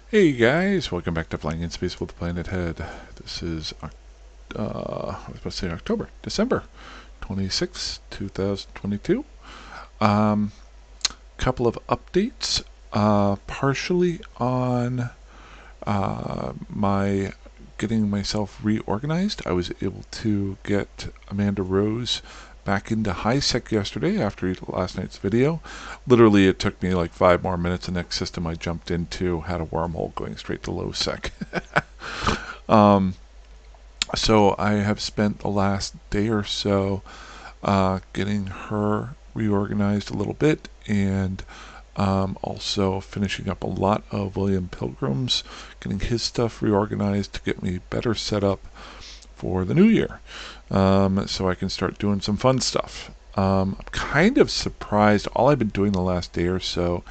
Hey guys, welcome back to Flying in Space with Planet Head. This is, I was about to say December 26th, 2022. Um, Couple of updates, partially on my getting myself reorganized. I was able to get Amanda Rose back into Sec yesterday after last night's video. Literally, it took me like 5 more minutes. The next system I jumped into had a wormhole going straight to Lowsec. um, so I have spent the last day or so getting her reorganized a little bit, and also finishing up a lot of William Pilgrim's, getting his stuff reorganized to get me better set up for the new year, so I can start doing some fun stuff. I'm kind of surprised. All I've been doing the last day or so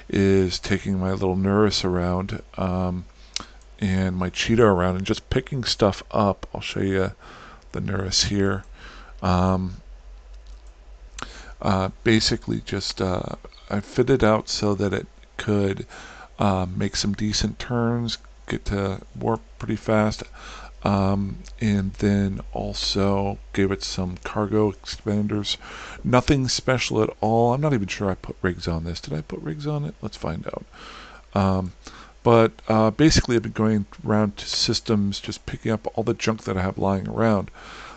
is taking my little Nurse around and my Cheetah around and just picking stuff up. I'll show you the Nurse here. Um, Basically, just I fit it out so that it could make some decent turns, get to warp pretty fast. And then also gave it some cargo expanders. Nothing special at all. I'm not even sure I put rigs on this. Did I put rigs on it? Let's find out. Um, but basically, I've been going around to systems, just picking up all the junk that I have lying around.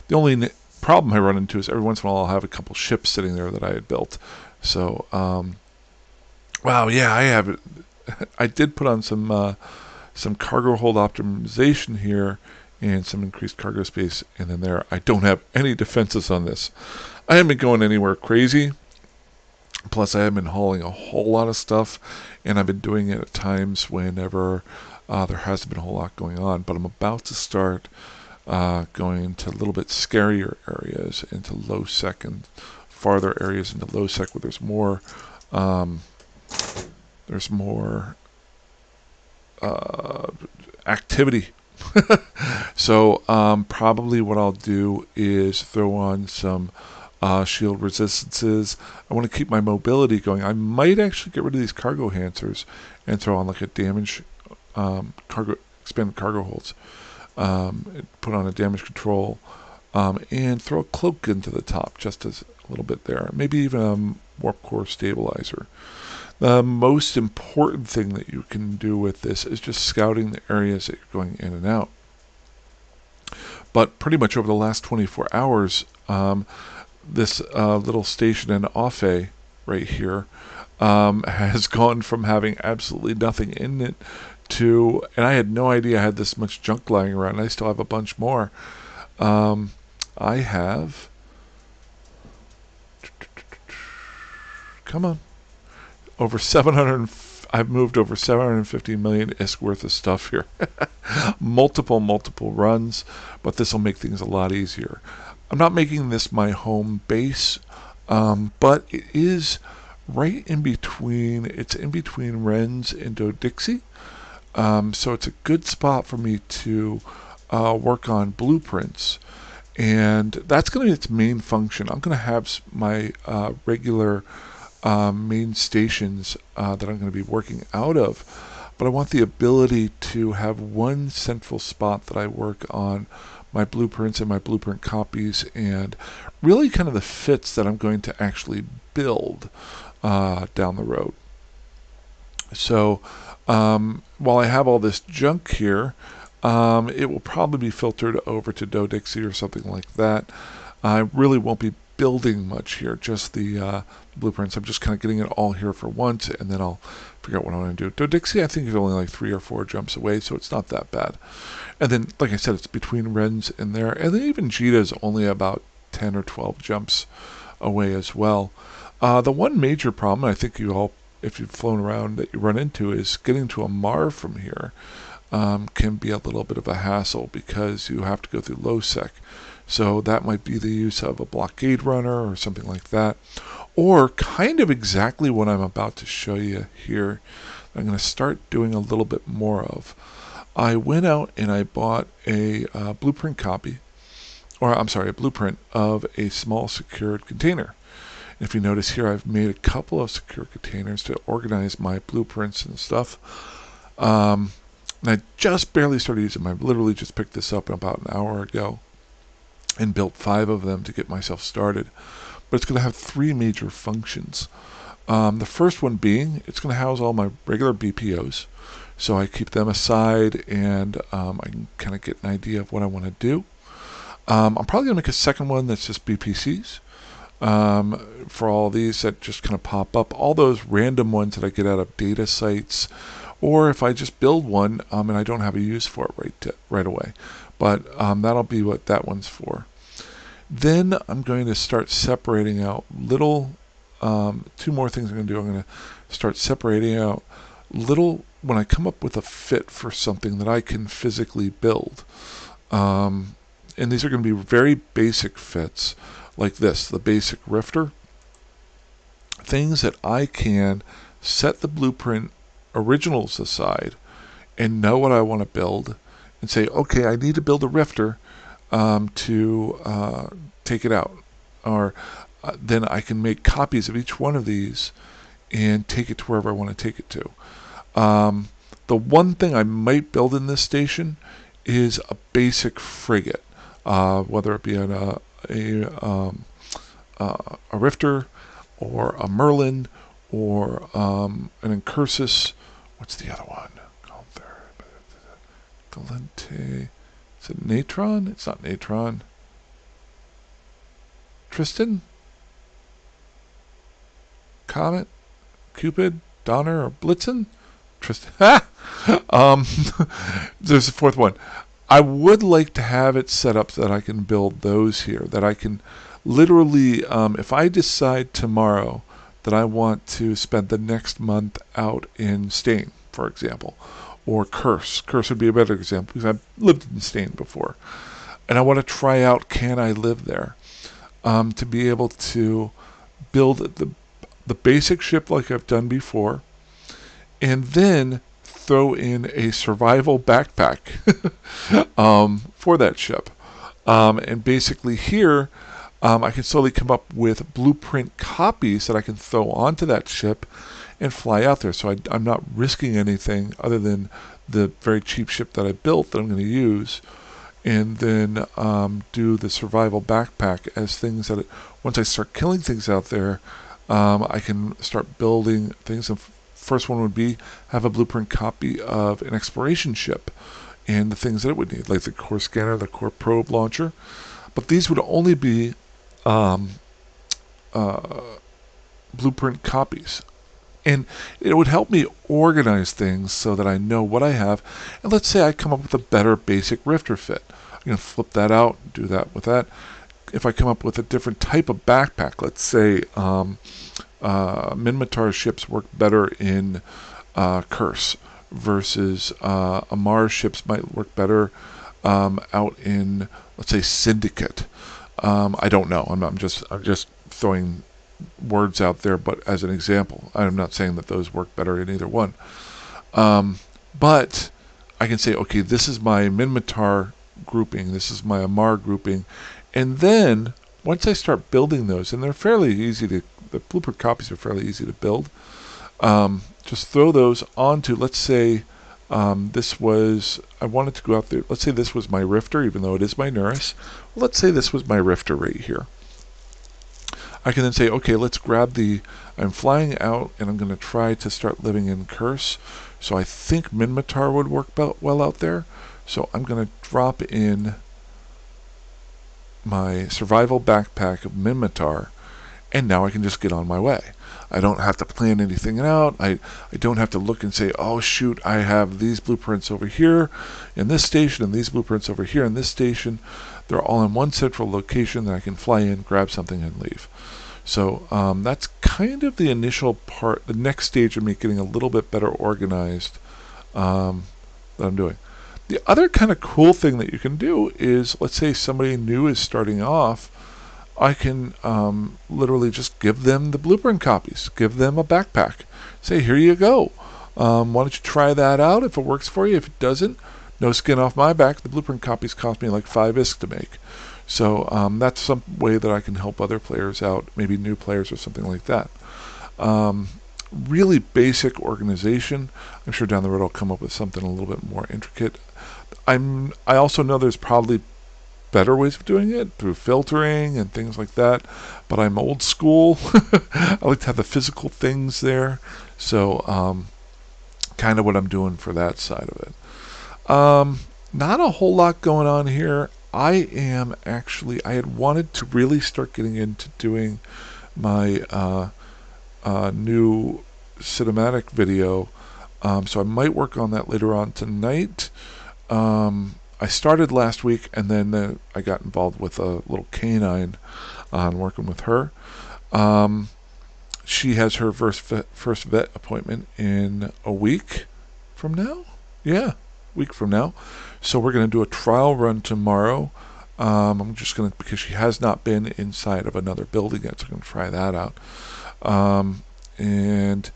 The only problem I run into is every once in a while I'll have a couple ships sitting there that I had built. So, wow, yeah, I have it. I did put on some cargo hold optimization here and some increased cargo space in and there. I don't have any defenses on this. I haven't been going anywhere crazy. Plus, I have been hauling a whole lot of stuff, and I've been doing it at times whenever there hasn't been a whole lot going on. But I'm about to start going into a little bit scarier areas, into low-sec and farther areas into low-sec where um, there's more activity. So probably what I'll do is throw on some shield resistances. I want to keep my mobility going. I might actually get rid of these cargo hancers and throw on like a damage expanded cargo holds. Put on a damage control, and throw a cloak into the top just as a little bit there. Maybe even a warp core stabilizer. The most important thing that you can do with this is just scouting the areas that you're going in and out. But pretty much over the last 24 hours, this little station in Ofe right here has gone from having absolutely nothing in it to, and I had no idea I had this much junk lying around. I still have a bunch more. I have, come on, over 700. I've moved over 750 million ISK worth of stuff here. multiple runs, but this will make things a lot easier. I'm not making this my home base, but it is right in between. It's in between Ren's and Dodixie. So it's a good spot for me to work on blueprints. And that's going to be its main function. I'm going to have my regular main stations that I'm going to be working out of. But I want the ability to have one central spot that I work on my blueprints and my blueprint copies, and really kind of the fits that I'm going to actually build down the road. So while I have all this junk here, it will probably be filtered over to Dodixie or something like that. I really won't be building much here, just the blueprints. I'm just kind of getting it all here for once, and then I'll figure out what I want to do. Dodixie, I think, is only like 3 or 4 jumps away, so it's not that bad. And then, like I said, it's between Ren's and there. And then even Jita is only about 10 or 12 jumps away as well. The one major problem, I think you all, if you've flown around, that you run into is getting to a Mar from here can be a little bit of a hassle because you have to go through Lowsec. So that might be the use of a blockade runner or something like that. Or kind of exactly what I'm about to show you here. I'm going to start doing a little bit more of. I went out and I bought a blueprint copy, or I'm sorry, a blueprint of a small secured container. And if you notice here, I've made a couple of secure containers to organize my blueprints and stuff. And I just barely started using them. I literally just picked this up about an hour ago and built 5 of them to get myself started. But it's going to have 3 major functions. The first one being, it's going to house all my regular BPOs. So I keep them aside, and I can kind of get an idea of what I want to do. I'm probably going to make a second one that's just BPCs. For all these that just kind of pop up. All those random ones that I get out of data sites, or if I just build one and I don't have a use for it right away. But that'll be what that one's for. Then I'm going to start separating out little, 2 more things I'm going to do. I'm going to start separating out little, when I come up with a fit for something that I can physically build. And these are going to be very basic fits, like this, the basic rifter. Things that I can set the blueprint originals aside and know what I want to build and say, okay, I need to build a rifter to take it out. Or then I can make copies of each one of these and take it to wherever I want to take it to. The one thing I might build in this station is a basic frigate, whether it be a rifter or a Merlin or an Incursus. What's the other one? Galente. Is it Natron? It's not Natron. Tristan? Comet? Cupid? Donner? Or Blitzen? Tristan. There's a 4th one. I would like to have it set up so that I can build those here, that I can literally, if I decide tomorrow that I want to spend the next month out in Stain, for example, or Curse. Curse would be a better example because I've lived in Stain before. And I want to try out, can I live there? To be able to build the basic ship like I've done before, and then throw in a survival backpack for that ship. And basically here, I can slowly come up with blueprint copies that I can throw onto that ship and fly out there. So I'm not risking anything other than the very cheap ship that I built that I'm going to use, and then do the survival backpack as things that, once I start killing things out there, I can start building things. And first one would be have a blueprint copy of an exploration ship and the things that it would need, like the core scanner, the core probe launcher. But these would only be blueprint copies. And it would help me organize things so that I know what I have. And let's say I come up with a better basic rifter fit. I'm going to flip that out, do that with that. If I come up with a different type of backpack, let's say Minmatar ships work better in Curse versus Amar ships might work better out in, let's say, Syndicate. I don't know. I'm just throwing words out there, but as an example, I'm not saying that those work better in either one. But I can say, okay, this is my Minmatar grouping, this is my Amar grouping, and then once I start building those, and they're fairly easy to, the blueprint copies are fairly easy to build, just throw those onto, let's say, this was, I wanted to go out there, let's say this was my Rifter, even though it is my Nurse. Let's say this was my Rifter right here. I can then say, okay, let's grab the, I'm flying out and I'm going to try to start living in Curse. So I think Minmatar would work well out there. So I'm going to drop in my survival backpack of Minmatar, and now I can just get on my way. I don't have to plan anything out. I don't have to look and say, oh shoot, I have these blueprints over here in this station and these blueprints over here in this station. They're all in one central location that I can fly in, grab something, and leave. So that's kind of the initial part, the next stage of me getting a little bit better organized that I'm doing. The other kind of cool thing that you can do is, let's say somebody new is starting off, I can literally just give them the blueprint copies, give them a backpack. Say, here you go. Why don't you try that out if it works for you? If it doesn't, no skin off my back. The blueprint copies cost me like 5 ISK to make. So that's some way that I can help other players out, maybe new players or something like that. really basic organization. I'm sure down the road I'll come up with something a little bit more intricate. I also know there's probably better ways of doing it through filtering and things like that, but I'm old school. I like to have the physical things there, so kind of what I'm doing for that side of it. Not a whole lot going on here. I had wanted to really start getting into doing my new cinematic video, so I might work on that later on tonight. I started last week, and then I got involved with a little canine on working with her. She has her first vet appointment in a week from now. Yeah, week from now. So we're going to do a trial run tomorrow. I'm just going to, because she has not been inside of another building yet, so I'm going to try that out. And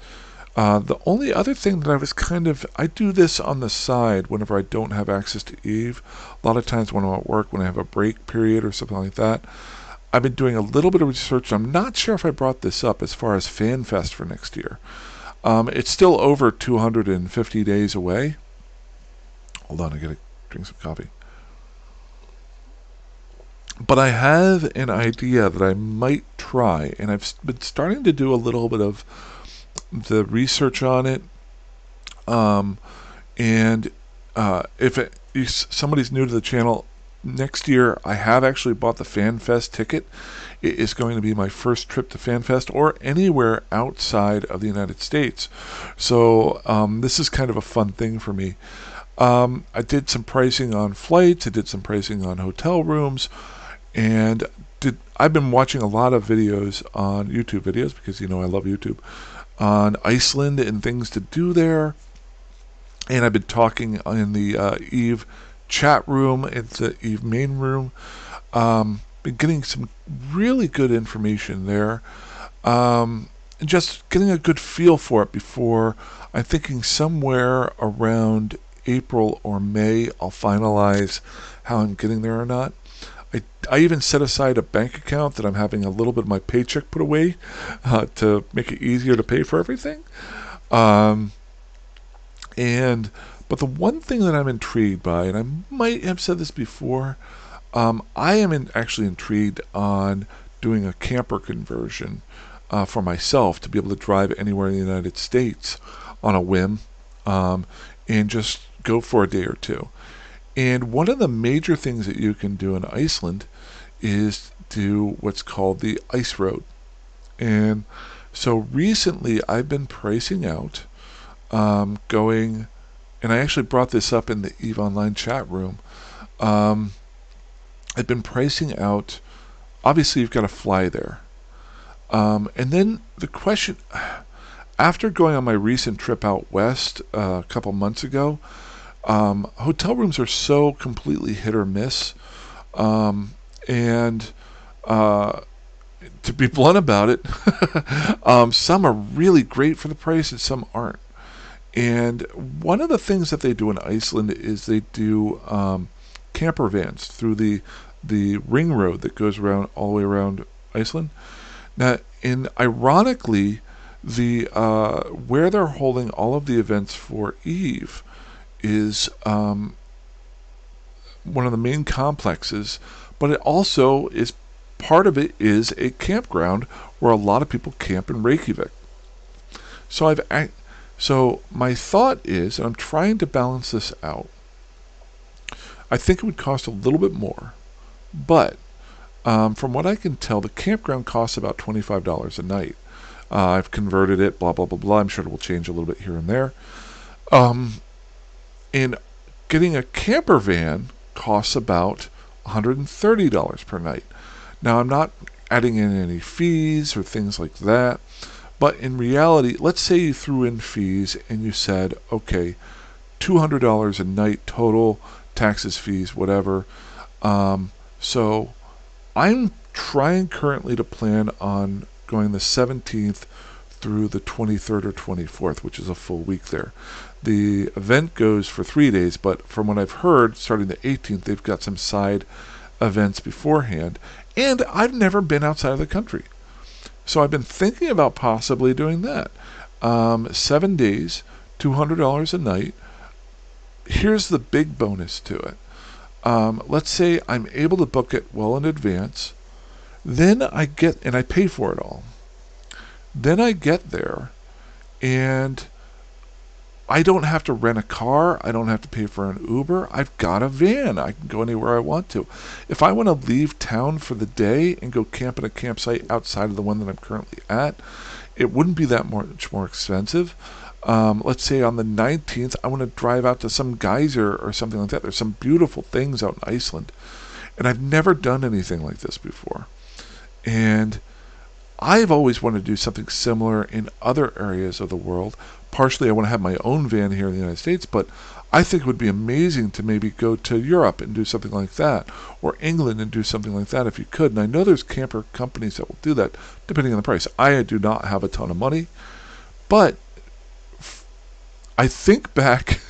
the only other thing that I do this on the side whenever I don't have access to Eve. A lot of times when I'm at work, when I have a break period or something like that, I've been doing a little bit of research. I'm not sure if I brought this up as far as FanFest for next year. It's still over 250 days away. Hold on, I gotta drink some coffee. But I have an idea that I might try, and I've been starting to do a little bit of the research on it. If somebody's new to the channel, next year I have actually bought the FanFest ticket. It is going to be my first trip to FanFest or anywhere outside of the United States. So this is kind of a fun thing for me. I did some pricing on flights. I did some pricing on hotel rooms. And I've been watching a lot of videos on YouTube videos, because I love YouTube, on Iceland and things to do there. And I've been talking in the Eve chat room, it's the Eve main room. Been getting some really good information there. And just getting a good feel for it before. I'm thinking somewhere around April or May I'll finalize how I'm getting there or not. I even set aside a bank account that I'm having a little bit of my paycheck put away to make it easier to pay for everything. But the one thing that I'm intrigued by, and I might have said this before, I am actually intrigued on doing a camper conversion for myself to be able to drive anywhere in the United States on a whim, and just go for a day or two. And one of the major things that you can do in Iceland is do what's called the ice road. And so recently I've been pricing out going, and I actually brought this up in the Eve Online chat room. I've been pricing out, obviously you've got to fly there. And then the question, after going on my recent trip out west a couple months ago, hotel rooms are so completely hit or miss. And to be blunt about it, some are really great for the price and some aren't. And one of the things that they do in Iceland is they do camper vans through the ring road that goes around all the way around Iceland. Now, and ironically, the where they're holding all of the events for Eve is one of the main complexes, but it also is part of it is a campground where a lot of people camp in Reykjavik. So my thought is, and I'm trying to balance this out, I think it would cost a little bit more, but from what I can tell, the campground costs about $25 a night. I've converted it, blah, blah, blah, blah. I'm sure it will change a little bit here and there. And getting a camper van costs about $130 per night. Now, I'm not adding in any fees or things like that, but in reality, let's say you threw in fees and you said, okay, $200 a night total, taxes, fees, whatever. So I'm trying currently to plan on going the 17th through the 23rd or 24th, which is a full week there. The event goes for 3 days, but from what I've heard, starting the 18th, they've got some side events beforehand, and I've never been outside of the country. So I've been thinking about possibly doing that. 7 days, $200 a night. Here's the big bonus to it. Let's say I'm able to book it well in advance. Then I pay for it all. Then I get there and I don't have to rent a car. I don't have to pay for an Uber. I've got a van. I can go anywhere I want to. If I want to leave town for the day and go camp at a campsite outside of the one that I'm currently at, it wouldn't be that much more expensive. Let's say on the 19th, I want to drive out to some geyser or something like that. There's some beautiful things out in Iceland. And I've never done anything like this before. And I've always wanted to do something similar in other areas of the world. Partially, I want to have my own van here in the United States, but I think it would be amazing to maybe go to Europe and do something like that, or England and do something like that if you could. And I know there's camper companies that will do that, depending on the price. I do not have a ton of money, but I think back,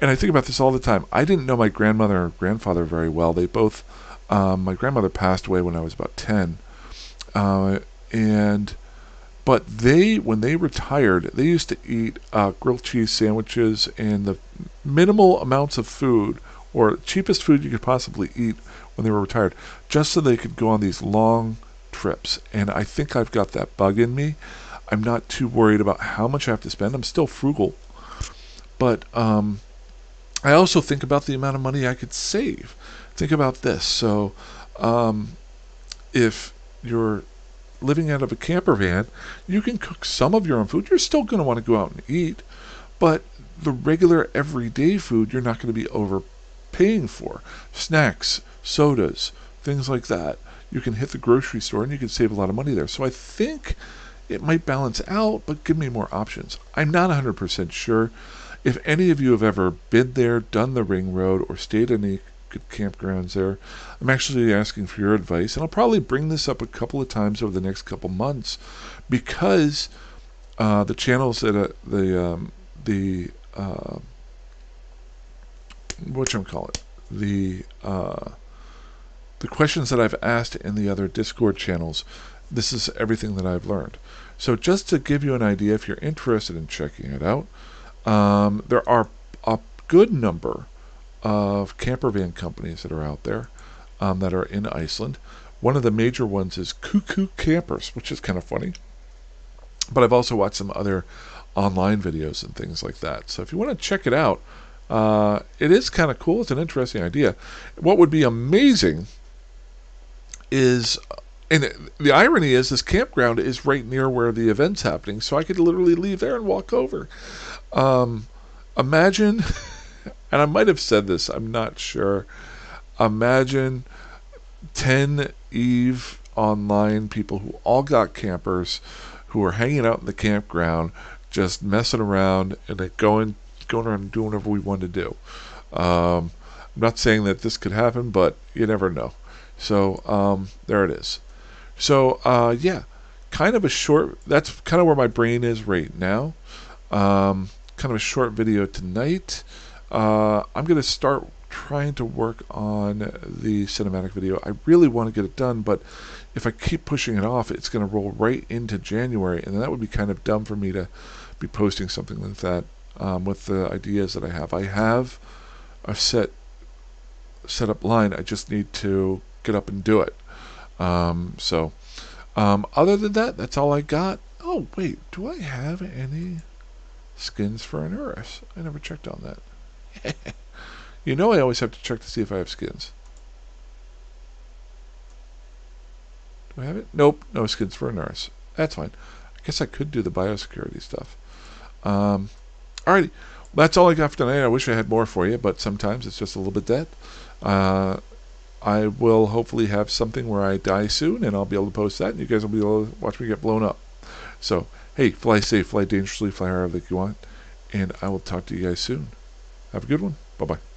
and I think about this all the time. I didn't know my grandmother and grandfather very well. They both, my grandmother passed away when I was about 10. But when they retired, they used to eat grilled cheese sandwiches and the minimal amounts of food, or cheapest food you could possibly eat when they were retired, just so they could go on these long trips. And I think I've got that bug in me. I'm not too worried about how much I have to spend. I'm still frugal. But I also think about the amount of money I could save. Think about this. So if you're living out of a camper van, you can cook some of your own food. You're still going to want to go out and eat, but the regular everyday food you're not going to be overpaying for. Snacks, sodas, things like that. You can hit the grocery store and you can save a lot of money there. So I think it might balance out, but give me more options. I'm not 100% sure. If any of you have ever been there, done the ring road, or stayed in any good campgrounds there, I'm actually asking for your advice, and I'll probably bring this up a couple of times over the next couple months, because the channels that the questions that I've asked in the other Discord channels, this is everything that I've learned. So just to give you an idea, if you're interested in checking it out, there are a good number of camper van companies that are out there that are in Iceland. One of the major ones is Cuckoo Campers, which is kind of funny. But I've also watched some other online videos and things like that. So if you want to check it out, it is kind of cool. It's an interesting idea. What would be amazing is, and the irony is, this campground is right near where the event's happening, so I could literally leave there and walk over. Imagine, and I might have said this, I'm not sure. Imagine 10 EVE Online people who all got campers, who are hanging out in the campground, just messing around and going around and doing whatever we want to do. I'm not saying that this could happen, but you never know. So there it is. So yeah, kind of a short, that's kind of where my brain is right now. Kind of a short video tonight. I'm going to start trying to work on the cinematic video. I really want to get it done, but if I keep pushing it off, it's going to roll right into January, and that would be kind of dumb for me to be posting something like that with the ideas that I have. I have a set up line. I just need to get up and do it. So other than that, that's all I got. Oh wait, do I have any skins for an Urus? I never checked on that. You know I always have to check to see if I have skins. Do I have it? Nope, no skins for an Urus. That's fine. I guess I could do the biosecurity stuff. Alrighty, that's all I got for tonight. I wish I had more for you, but sometimes it's just a little bit dead. I will hopefully have something where I die soon, and I'll be able to post that, and you guys will be able to watch me get blown up. So, hey, fly safe, fly dangerously, fly however you want, and I will talk to you guys soon. Have a good one. Bye-bye.